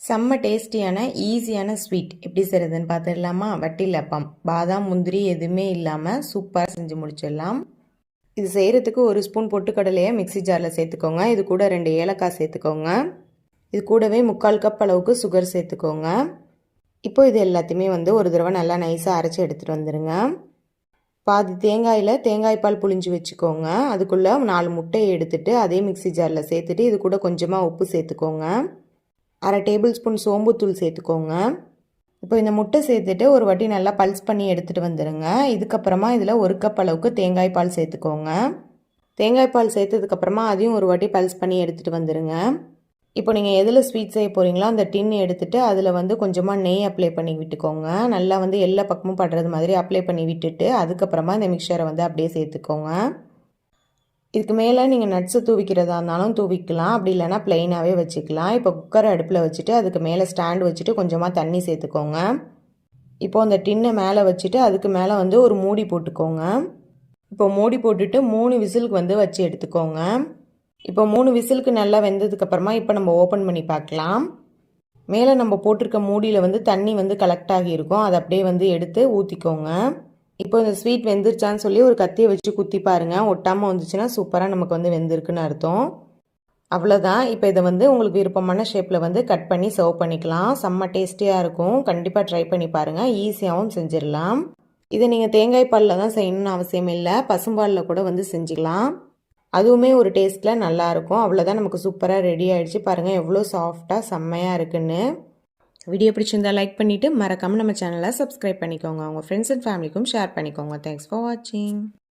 செம்ம டேஸ்டியான ஈஸியான ஸ்வீட் எப்படி செய்கிறதுன்னு பார்த்துடலாமா? வட்டில் அப்பம் பாதாம் முந்திரி எதுவுமே இல்லாமல் சூப்பராக செஞ்சு முடிச்சிடலாம். இது செய்கிறதுக்கு ஒரு ஸ்பூன் பொட்டுக்கடலையை மிக்சி ஜாரில் சேர்த்துக்கோங்க. இது கூட 2 ஏலக்காய் சேர்த்துக்கோங்க. இது கூடவே 3/4 கப் அளவுக்கு சுகர் சேர்த்துக்கோங்க. இப்போ இது எல்லாத்தையுமே ஒரு தடவை நல்லா நைஸாக அரைச்சி எடுத்துகிட்டு வந்துடுங்க. பாதி தேங்காயில் தேங்காய் பால் புழிஞ்சு வச்சுக்கோங்க. அதுக்குள்ளே 4 முட்டையை எடுத்துகிட்டு அதே மிக்சி ஜாரில் சேர்த்துட்டு இது கூட கொஞ்சமாக உப்பு சேர்த்துக்கோங்க. 1/2 டேபிள் ஸ்பூன் சோம்புத்தூள் சேர்த்துக்கோங்க. இப்போ இந்த முட்டை சேர்த்துட்டு ஒரு வாட்டி நல்லா பல்ஸ் பண்ணி எடுத்துகிட்டு வந்துடுங்க. இதுக்கப்புறமா இதில் 1 கப் அளவுக்கு தேங்காய் பால் சேர்த்துக்கோங்க. தேங்காய் பால் சேர்த்ததுக்கப்புறமா அதையும் ஒரு வாட்டி பல்ஸ் பண்ணி எடுத்துகிட்டு வந்துடுங்க. இப்போ நீங்கள் எதில் ஸ்வீட் செய்ய போகிறீங்களோ அந்த டின்னு எடுத்துகிட்டு அதில் கொஞ்சமாக நெய் அப்ளை பண்ணி விட்டுக்கோங்க. நல்லா எல்லா பக்கமும் படுறது மாதிரி அப்ளை பண்ணி விட்டுட்டு அதுக்கப்புறமா இந்த மிக்சரை அப்படியே சேர்த்துக்கோங்க. இதுக்கு மேலே நீங்கள் நட்ஸு தூவிக்கிறதா இருந்தாலும் தூவிக்கலாம், அப்படி இல்லைனா ப்ளைனாகவே வச்சுக்கலாம். இப்போ குக்கரை அடுப்பில் வச்சுட்டு அதுக்கு மேலே ஸ்டாண்டு வச்சுட்டு கொஞ்சமாக தண்ணி சேர்த்துக்கோங்க. இப்போது அந்த டின்னை மேலே வச்சுட்டு அதுக்கு மேலே ஒரு மூடி போட்டுக்கோங்க. இப்போ மூடி போட்டுட்டு 3 விசிலுக்கு வச்சு எடுத்துக்கோங்க. இப்போ 3 விசிலுக்கு நல்லா வெந்ததுக்கப்புறமா இப்போ நம்ம ஓப்பன் பண்ணி பார்க்கலாம். மேலே நம்ம போட்டிருக்க மூடியில் தண்ணி கலெக்ட் ஆகியிருக்கும். அதை அப்படியே எடுத்து ஊற்றிக்கோங்க. இப்போ இந்த ஸ்வீட் வெந்துருச்சான்னு சொல்லி ஒரு கத்தியை வச்சு குத்தி பாருங்கள். ஒட்டாமல் வந்துச்சுன்னா சூப்பராக நமக்கு வெந்திருக்குன்னு அர்த்தம். அவ்வளோதான். இப்போ இதை உங்களுக்கு விருப்பமான ஷேப்பில் கட் பண்ணி சர்வ் பண்ணிக்கலாம். செம்ம டேஸ்டியாக இருக்கும். கண்டிப்பாக ட்ரை பண்ணி பாருங்கள். ஈஸியாகவும் செஞ்சிடலாம். இதை நீங்கள் தேங்காய் பாலில் தான் செய்யணும்னு அவசியம் இல்லை, பசும்பாலில் கூட செஞ்சுக்கலாம். அதுவுமே ஒரு டேஸ்ட்டில் நல்லாயிருக்கும். அவ்வளோதான், நமக்கு சூப்பராக ரெடி ஆகிடுச்சு. பாருங்கள் எவ்வளோ சாஃப்டாக செம்மையாக இருக்குன்னு. வீடியோ பிடிச்சிருந்தா லைக் பண்ணிவிட்டு மறக்காமல் நம்ம சேனலை சப்ஸ்கிரைப் பண்ணிக்கோங்க. உங்கள் ஃப்ரெண்ட்ஸ் அண்ட் ஃபேமிலிக்கும் ஷேர் பண்ணிக்கோங்க. தேங்க்ஸ் ஃபார் வாட்சிங்.